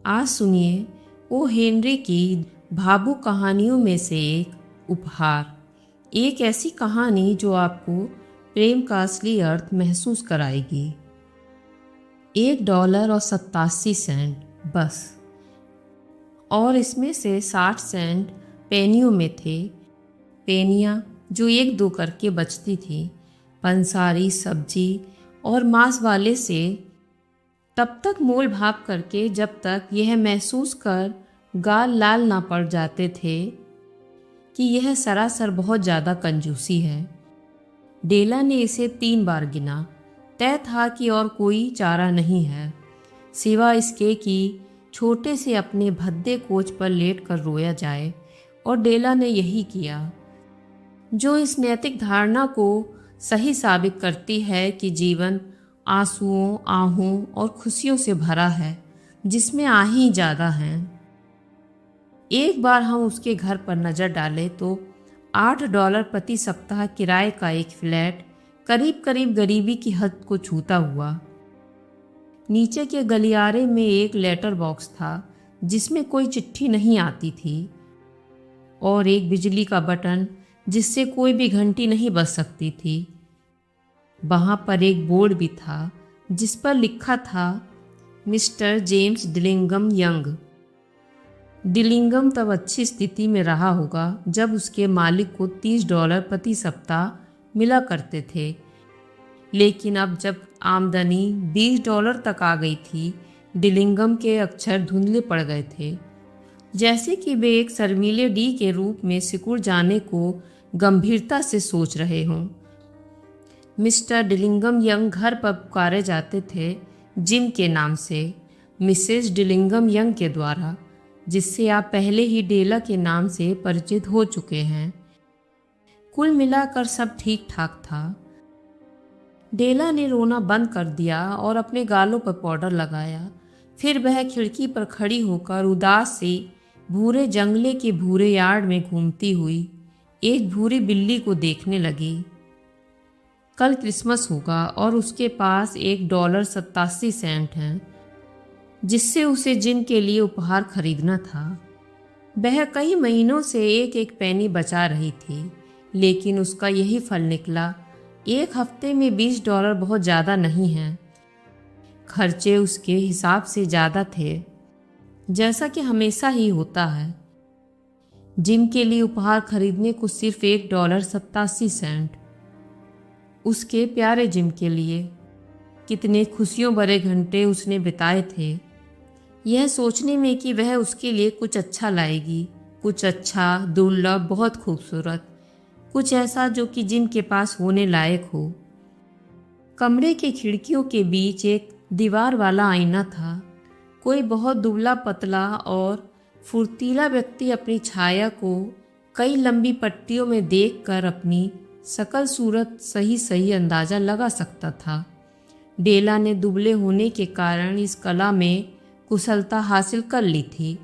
आज सुनिए O Henry की भावुक कहानियों में से एक उपहार। एक ऐसी कहानी जो आपको प्रेम का असली अर्थ महसूस कराएगी। $1.87 बस, और इसमें से 60 सेंट पेनियों में थे। पेनियाँ जो 1-2 करके बचती थी पंसारी, सब्जी और मांस वाले से तब तक मोल भाव करके जब तक यह महसूस कर गाल लाल ना पड़ जाते थे कि यह सरासर बहुत ज़्यादा कंजूसी है। डेला ने इसे 3 बार गिना। तय था कि और कोई चारा नहीं है सिवा इसके कि छोटे से अपने भद्दे कोच पर लेट कर रोया जाए, और डेला ने यही किया, जो इस नैतिक धारणा को सही साबित करती है कि जीवन आंसुओं, आहों और खुशियों से भरा है, जिसमें आहें ज़्यादा हैं। एक बार हम उसके घर पर नज़र डालें तो $8 प्रति सप्ताह किराए का एक फ्लैट करीब करीब गरीबी की हद को छूता हुआ। नीचे के गलियारे में एक लेटर बॉक्स था जिसमें कोई चिट्ठी नहीं आती थी, और एक बिजली का बटन जिससे कोई भी घंटी नहीं बज सकती थी। वहाँ पर एक बोर्ड भी था जिस पर लिखा था mister James Dillingham young. Dillingham तब अच्छी स्थिति में रहा होगा जब उसके मालिक को $30 प्रति सप्ताह मिला करते थे, लेकिन अब जब आमदनी $20 तक आ गई थी, डिलिंगम के अक्षर धुंधले पड़ गए थे, जैसे कि वे एक शर्मीले डी के रूप में सिकुड़ जाने को गंभीरता से सोच रहे हों। मिस्टर डिलिंगम यंग घर पर पुकारे जाते थे जिम के नाम से, मिसेस डिलिंगम यंग के द्वारा, जिससे आप पहले ही डेला के नाम से परिचित हो चुके हैं। कुल मिलाकर सब ठीक ठाक था। डेला ने रोना बंद कर दिया और अपने गालों पर पाउडर लगाया। फिर वह खिड़की पर खड़ी होकर उदास सी भूरे जंगले के भूरे यार्ड में घूमती हुई एक भूरी बिल्ली को देखने लगी। कल क्रिसमस होगा और उसके पास $1.87 है, जिससे उसे जिन के लिए उपहार खरीदना था। वह कई महीनों से एक एक पैनी बचा रही थी, लेकिन उसका यही फल निकला। एक हफ्ते में $20 बहुत ज़्यादा नहीं है। खर्चे उसके हिसाब से ज़्यादा थे, जैसा कि हमेशा ही होता है। जिम के लिए उपहार खरीदने को सिर्फ $1.87। उसके प्यारे जिम के लिए कितने खुशियों भरे घंटे उसने बिताए थे, यह सोचने में कि वह उसके लिए कुछ अच्छा लाएगी, कुछ अच्छा, दुर्लभ, बहुत खूबसूरत, कुछ ऐसा जो कि जिम के पास होने लायक हो। कमरे के खिड़कियों के बीच एक दीवार वाला आईना था। कोई बहुत दुबला पतला और फुर्तीला व्यक्ति अपनी छाया को कई लंबी पट्टियों में देखकर अपनी सकल सूरत सही सही अंदाज़ा लगा सकता था। डेला ने दुबले होने के कारण इस कला में कुशलता हासिल कर ली थी।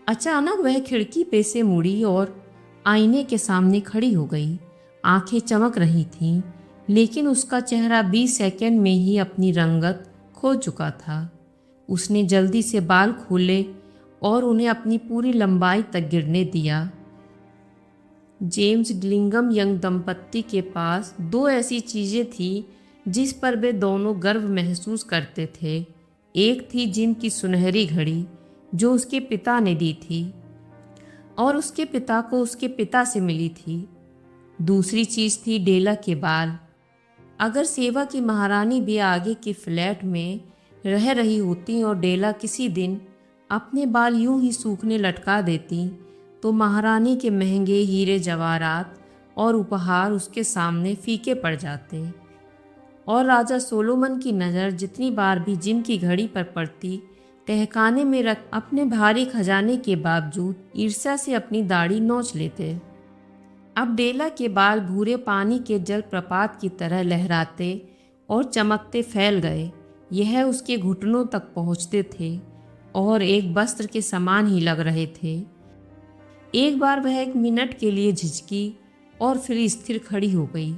अचानक वह खिड़की पे से मुड़ी और आईने के सामने खड़ी हो गई। आंखें चमक रही थीं, लेकिन उसका चेहरा 20 सेकंड में ही अपनी रंगत खो चुका था। उसने जल्दी से बाल खोले और उन्हें अपनी पूरी लंबाई तक गिरने दिया। जेम्स डिलिंगम यंग दंपत्ति के पास 2 ऐसी चीज़ें थीं जिस पर वे दोनों गर्व महसूस करते थे। एक थी जिम की सुनहरी घड़ी जो उसके पिता ने दी थी और उसके पिता को उसके पिता से मिली थी। दूसरी चीज़ थी डेला के बाल। अगर सेवा की महारानी भी आगे के फ्लैट में रह रही होती और डेला किसी दिन अपने बाल यूं ही सूखने लटका देती, तो महारानी के महंगे हीरे जवाहरात और उपहार उसके सामने फीके पड़ जाते, और राजा सोलोमन की नज़र जितनी बार भी जिम की घड़ी पर पड़ती, तहखाने में रख अपने भारी खजाने के बावजूद ईर्ष्या से अपनी दाढ़ी नोच लेते। अब डेला के बाल भूरे पानी के जलप्रपात की तरह लहराते और चमकते फैल गए। यह उसके घुटनों तक पहुँचते थे और एक वस्त्र के समान ही लग रहे थे। एक बार वह 1 मिनट के लिए झिझकी और फिर स्थिर खड़ी हो गई।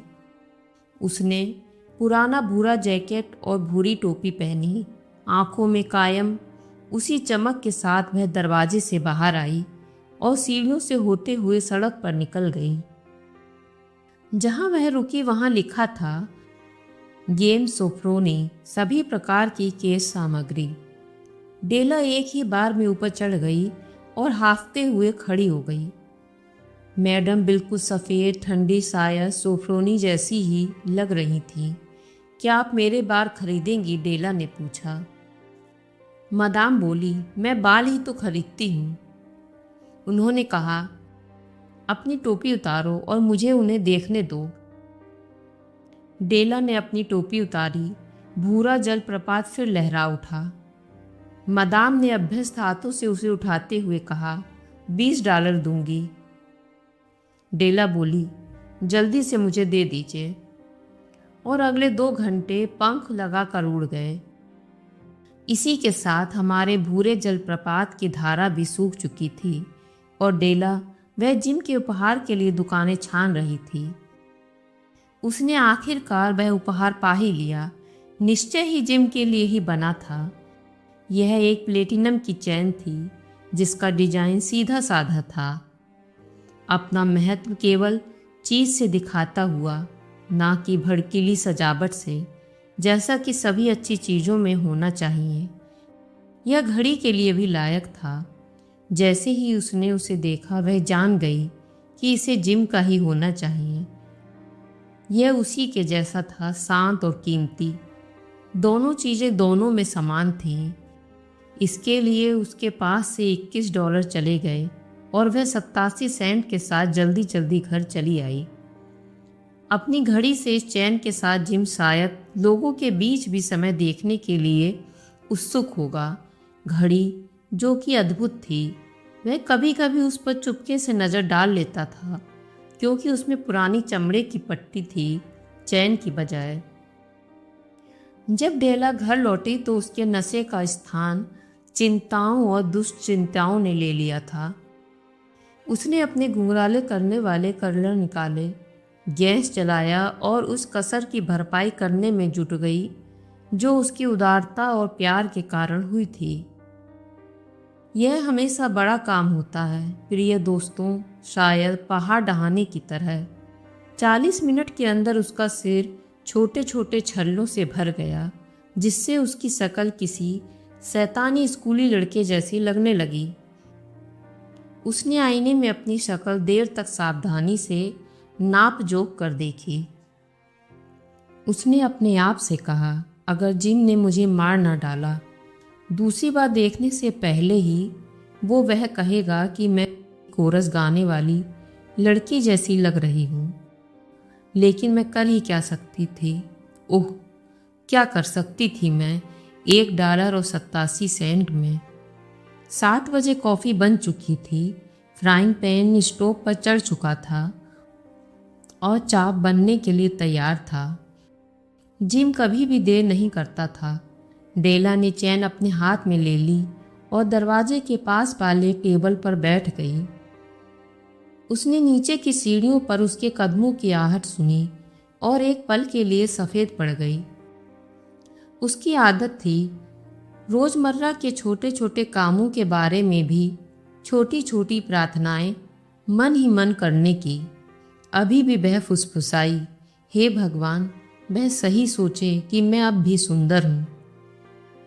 उसने पुराना भूरा जैकेट और भूरी टोपी पहनी, आंखों में कायम उसी चमक के साथ वह दरवाजे से बाहर आई और सीढ़ियों से होते हुए सड़क पर निकल गई। जहां वह रुकी वहां लिखा था, गेम सोफ्रोनी, सभी प्रकार की केस सामग्री। डेला एक ही बार में ऊपर चढ़ गई और हाफते हुए खड़ी हो गई। मैडम बिल्कुल सफ़ेद ठंडी शायद सोफ्रोनी जैसी ही लग रही थी। क्या आप मेरे बाल खरीदेंगी? डेला ने पूछा। मदाम बोली, मैं बाल ही तो खरीदती हूँ। उन्होंने कहा, अपनी टोपी उतारो और मुझे उन्हें देखने दो। डेला ने अपनी टोपी उतारी। भूरा जलप्रपात फिर लहरा उठा। मदाम ने अभ्यस्त हाथों से उसे उठाते हुए कहा, $20 दूंगी। डेला बोली, जल्दी से मुझे दे दीजिए। और अगले 2 घंटे पंख लगाकर उड़ गए। इसी के साथ हमारे भूरे जलप्रपात की धारा भी सूख चुकी थी और डेला वह जिम के उपहार के लिए दुकानें छान रही थी। उसने आखिरकार वह उपहार पा ही लिया। निश्चय ही जिम के लिए ही बना था। यह एक प्लेटिनम की चैन थी जिसका डिजाइन सीधा साधा था, अपना महत्व केवल चीज से दिखाता हुआ, ना कि भड़कीली सजावट से, जैसा कि सभी अच्छी चीज़ों में होना चाहिए। यह घड़ी के लिए भी लायक था। जैसे ही उसने उसे देखा वह जान गई कि इसे जिम का ही होना चाहिए। यह उसी के जैसा था, शांत और कीमती। दोनों चीज़ें दोनों में समान थीं। इसके लिए उसके पास से $21 चले गए और वह 87 सेंट के साथ जल्दी जल्दी घर चली आई। अपनी घड़ी से इस चैन के साथ जिम शायद लोगों के बीच भी समय देखने के लिए उत्सुक होगा। घड़ी जो कि अद्भुत थी, वह कभी कभी उस पर चुपके से नज़र डाल लेता था क्योंकि उसमें पुरानी चमड़े की पट्टी थी, चैन की बजाय। जब डेला घर लौटी तो उसके नशे का स्थान चिंताओं और दुश्चिंताओं ने ले लिया था। उसने अपने घुंघराले करने वाले कर्लर निकाले, गैस जलाया और उस कसर की भरपाई करने में जुट गई जो उसकी उदारता और प्यार के कारण हुई थी। यह हमेशा बड़ा काम होता है प्रिय दोस्तों, शायद पहाड़ ढहाने की तरह। 40 मिनट के अंदर उसका सिर छोटे छोटे छल्लों से भर गया, जिससे उसकी शक्ल किसी शैतानी स्कूली लड़के जैसी लगने लगी। उसने आईने में अपनी शक्ल देर तक सावधानी से नाप जोख कर देखी। उसने अपने आप से कहा, अगर जिम ने मुझे मार ना डाला, दूसरी बार देखने से पहले ही वो वह कहेगा कि मैं कोरस गाने वाली लड़की जैसी लग रही हूँ। लेकिन मैं कर ही क्या सकती थी? ओह, क्या कर सकती थी मैं $1.87 में। 7 बजे कॉफ़ी बन चुकी थी, फ्राइंग पैन स्टोव पर चढ़ चुका था और चाप बनने के लिए तैयार था। जिम कभी भी देर नहीं करता था। डेला ने चैन अपने हाथ में ले ली और दरवाजे के पास वाले टेबल पर बैठ गई। उसने नीचे की सीढ़ियों पर उसके कदमों की आहट सुनी और एक पल के लिए सफ़ेद पड़ गई। उसकी आदत थी रोज़मर्रा के छोटे छोटे कामों के बारे में भी छोटी छोटी प्रार्थनाएं मन ही मन करने की। अभी भी वह फुसफुसाई, हे भगवान, वह सही सोचे कि मैं अब भी सुंदर हूँ।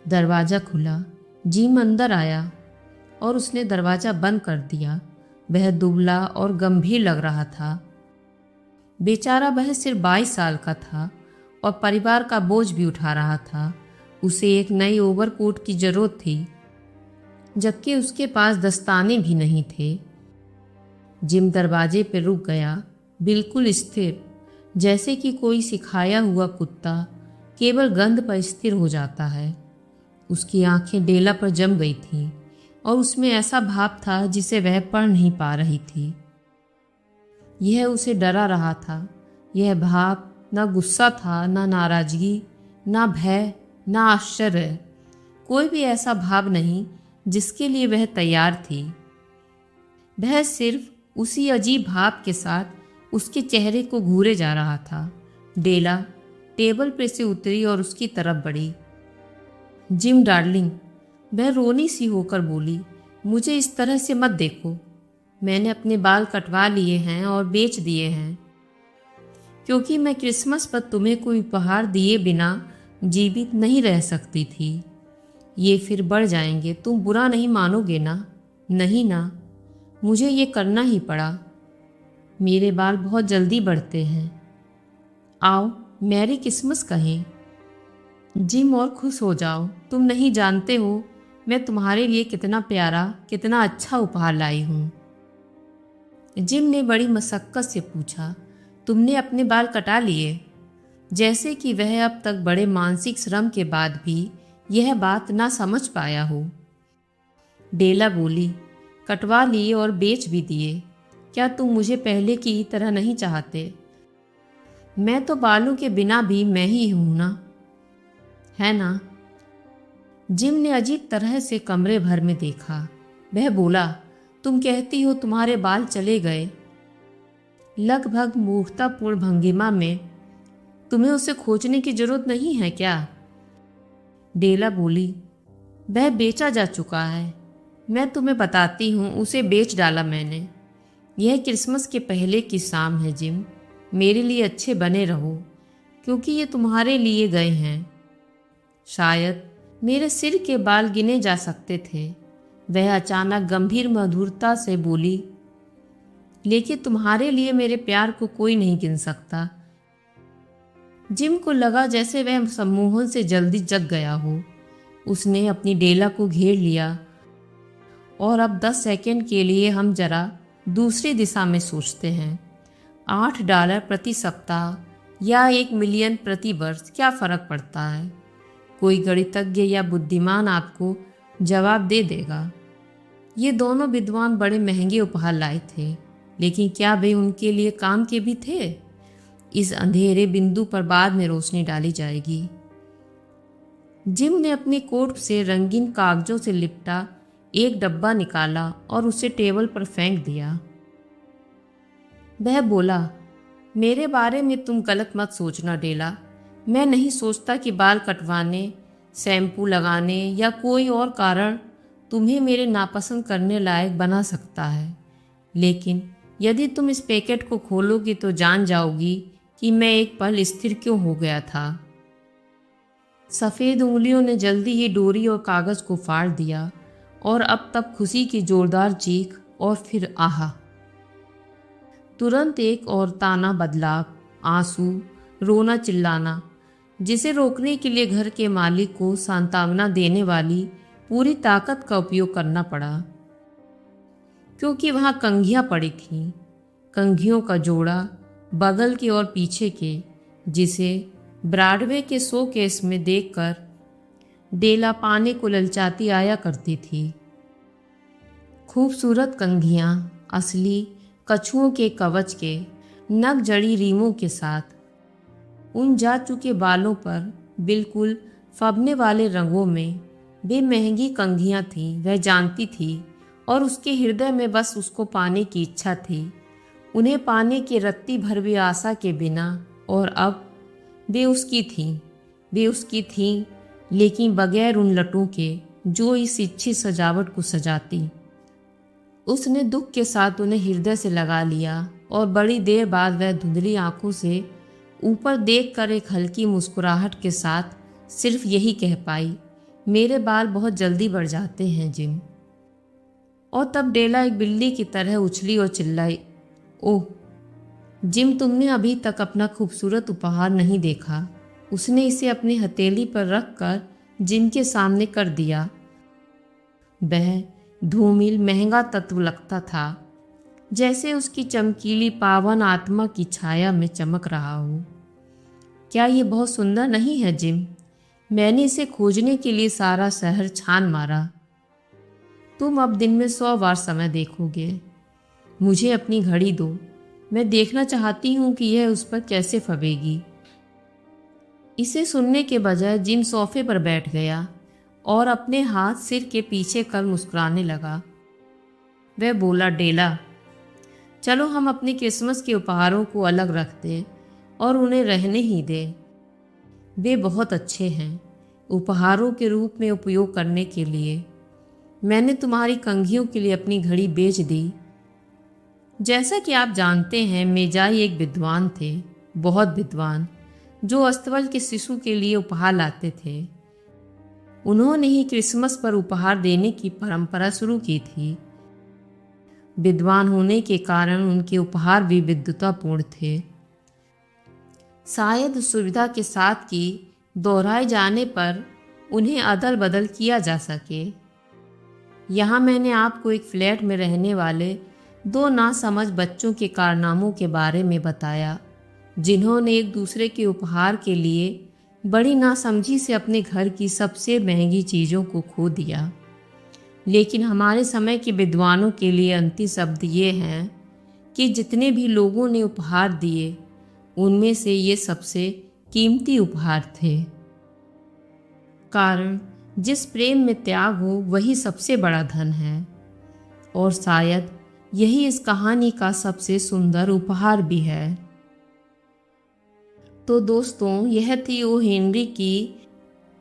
दरवाज़ा खुला, जिम अंदर आया और उसने दरवाज़ा बंद कर दिया। वह दुबला और गंभीर लग रहा था। बेचारा वह सिर्फ 22 साल का था और परिवार का बोझ भी उठा रहा था। उसे एक नई ओवरकोट की जरूरत थी, जबकि उसके पास दस्ताने भी नहीं थे। जिम दरवाजे पर रुक गया, बिल्कुल स्थिर, जैसे कि कोई सिखाया हुआ कुत्ता केवल गंध पर स्थिर हो जाता है। उसकी आंखें डेला पर जम गई थीं और उसमें ऐसा भाव था जिसे वह पढ़ नहीं पा रही थी। यह उसे डरा रहा था। यह भाव न गुस्सा था, न नाराजगी, न भय, न आश्चर्य। कोई भी ऐसा भाव नहीं जिसके लिए वह तैयार थी। वह सिर्फ उसी अजीब भाव के साथ उसके चेहरे को घूरे जा रहा था। डेला टेबल पर से उतरी और उसकी तरफ बढ़ी। जिम डार्लिंग, वह रोनी सी होकर बोली, मुझे इस तरह से मत देखो। मैंने अपने बाल कटवा लिए हैं और बेच दिए हैं, क्योंकि मैं क्रिसमस पर तुम्हें कोई उपहार दिए बिना जीवित नहीं रह सकती थी। ये फिर बढ़ जाएंगे, तुम बुरा नहीं मानोगे ना? नहीं ना, मुझे ये करना ही पड़ा। मेरे बाल बहुत जल्दी बढ़ते हैं। आओ मैरी क्रिसमस कहें जिम और खुश हो जाओ। तुम नहीं जानते हो मैं तुम्हारे लिए कितना प्यारा, कितना अच्छा उपहार लाई हूँ। जिम ने बड़ी मशक्कत से पूछा, तुमने अपने बाल कटा लिए? जैसे कि वह अब तक बड़े मानसिक श्रम के बाद भी यह बात ना समझ पाया हो। डेला बोली, कटवा लिए और बेच भी दिए। क्या तुम मुझे पहले की तरह नहीं चाहते? मैं तो बालों के बिना भी मैं ही हूं ना, है ना? जिम ने अजीब तरह से कमरे भर में देखा। वह बोला, तुम कहती हो तुम्हारे बाल चले गए? लगभग मूर्खतापूर्ण भंगिमा में, तुम्हें उसे खोजने की जरूरत नहीं है क्या? डेला बोली, वह बेचा जा चुका है। मैं तुम्हें बताती हूँ, उसे बेच डाला मैंने। यह क्रिसमस के पहले की शाम है जिम। मेरे लिए अच्छे बने रहो, क्योंकि ये तुम्हारे लिए गए हैं। शायद मेरे सिर के बाल गिने जा सकते थे। वह अचानक गंभीर मधुरता से बोली, लेकिन तुम्हारे लिए मेरे प्यार को कोई नहीं गिन सकता। जिम को लगा जैसे वह सम्मोहन से जल्दी जग गया हो। उसने अपनी डेला को घेर लिया। और अब 10 सेकंड के लिए हम जरा दूसरी दिशा में सोचते हैं। $8 प्रति सप्ताह या 1 मिलियन प्रति वर्ष, क्या फर्क पड़ता है? कोई गणितज्ञ या बुद्धिमान आपको जवाब दे देगा। ये दोनों विद्वान बड़े महंगे उपहार लाए थे, लेकिन क्या वे उनके लिए काम के भी थे? इस अंधेरे बिंदु पर बाद में रोशनी डाली जाएगी। जिम ने अपने कोट से रंगीन कागजों से लिपटा एक डब्बा निकाला और उसे टेबल पर फेंक दिया। वह बोला, मेरे बारे में तुम गलत मत सोचना डेला। मैं नहीं सोचता कि बाल कटवाने, शैम्पू लगाने या कोई और कारण तुम्हें मेरे नापसंद करने लायक बना सकता है। लेकिन यदि तुम इस पैकेट को खोलोगी तो जान जाओगी कि मैं एक पल स्थिर क्यों हो गया था। सफ़ेद उंगलियों ने जल्दी ही डोरी और कागज़ को फाड़ दिया और अब तक खुशी की जोरदार चीख और फिर आहा। तुरंत एक और ताना बदलाव, आंसू, रोना चिल्लाना, जिसे रोकने के लिए घर के मालिक को सांत्वना देने वाली पूरी ताकत का उपयोग करना पड़ा, क्योंकि वहां कंघियां पड़ी थीं। कंघियों का जोड़ा बगल के और पीछे के, जिसे ब्रॉडवे के शो केस में देखकर डेला पाने को ललचाती आया करती थी। खूबसूरत कंघियां, असली कछुओं के कवच के नग जड़ी रीमों के साथ, उन जा चुके बालों पर बिल्कुल फबने वाले रंगों में वे महंगी कंघियां थीं। वह जानती थी और उसके हृदय में बस उसको पाने की इच्छा थी, उन्हें पाने की रत्ती भर भी आशा के बिना। और अब वे उसकी थीं, लेकिन बगैर उन लटों के जो इस इच्छित सजावट को सजाती। उसने दुख के साथ उन्हें हृदय से लगा लिया और बड़ी देर बाद वह धुंधली आंखों से ऊपर देखकर एक हल्की मुस्कुराहट के साथ सिर्फ यही कह पाई, मेरे बाल बहुत जल्दी बढ़ जाते हैं जिम। और तब डेला एक बिल्ली की तरह उछली और चिल्लाई, ओह जिम, तुमने अभी तक अपना खूबसूरत उपहार नहीं देखा। उसने इसे अपनी हथेली पर रखकर जिम के सामने कर दिया। वह धूमिल महंगा तत्व लगता था, जैसे उसकी चमकीली पावन आत्मा की छाया में चमक रहा हो। क्या ये बहुत सुंदर नहीं है जिम? मैंने इसे खोजने के लिए सारा शहर छान मारा। तुम अब दिन में 100 बार समय देखोगे। मुझे अपनी घड़ी दो, मैं देखना चाहती हूँ कि यह उस पर कैसे फबेगी। इसे सुनने के बजाय जिम सोफे पर बैठ गया और अपने हाथ सिर के पीछे कर मुस्कुराने लगा। वह बोला, डेला, चलो हम अपने क्रिसमस के उपहारों को अलग रख दें और उन्हें रहने ही दें। वे बहुत अच्छे हैं, उपहारों के रूप में उपयोग करने के लिए। मैंने तुम्हारी कंघियों के लिए अपनी घड़ी बेच दी। जैसा कि आप जानते हैं, मेजाई एक विद्वान थे, बहुत विद्वान, जो अस्तबल के शिशु के लिए उपहार लाते थे। उन्होंने ही क्रिसमस पर उपहार देने की परंपरा शुरू की थी। विद्वान होने के कारण उनके उपहार भी विद्वतापूर्ण थे। शायद सुविधा के साथ कि दोहराए जाने पर उन्हें अदल बदल किया जा सके। यहाँ मैंने आपको एक फ्लैट में रहने वाले दो नासमझ बच्चों के कारनामों के बारे में बताया, जिन्होंने एक दूसरे के उपहार के लिए बड़ी नासमझी से अपने घर की सबसे महंगी चीज़ों को खो दिया। लेकिन हमारे समय के विद्वानों के लिए अंतिम शब्द ये हैं कि जितने भी लोगों ने उपहार दिए, उनमें से ये सबसे कीमती उपहार थे। कारण जिस प्रेम में त्याग हो वही सबसे बड़ा धन है, और शायद यही इस कहानी का सबसे सुंदर उपहार भी है। तो दोस्तों, यह थी ओ हेनरी की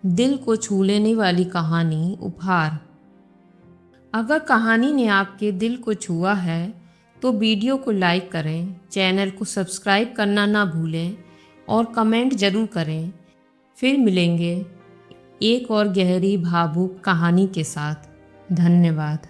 दिल को छू लेने वाली कहानी उपहार। अगर कहानी ने आपके दिल को छुआ है तो वीडियो को लाइक करें, चैनल को सब्सक्राइब करना ना भूलें और कमेंट ज़रूर करें। फिर मिलेंगे एक और गहरी भावुक कहानी के साथ। धन्यवाद।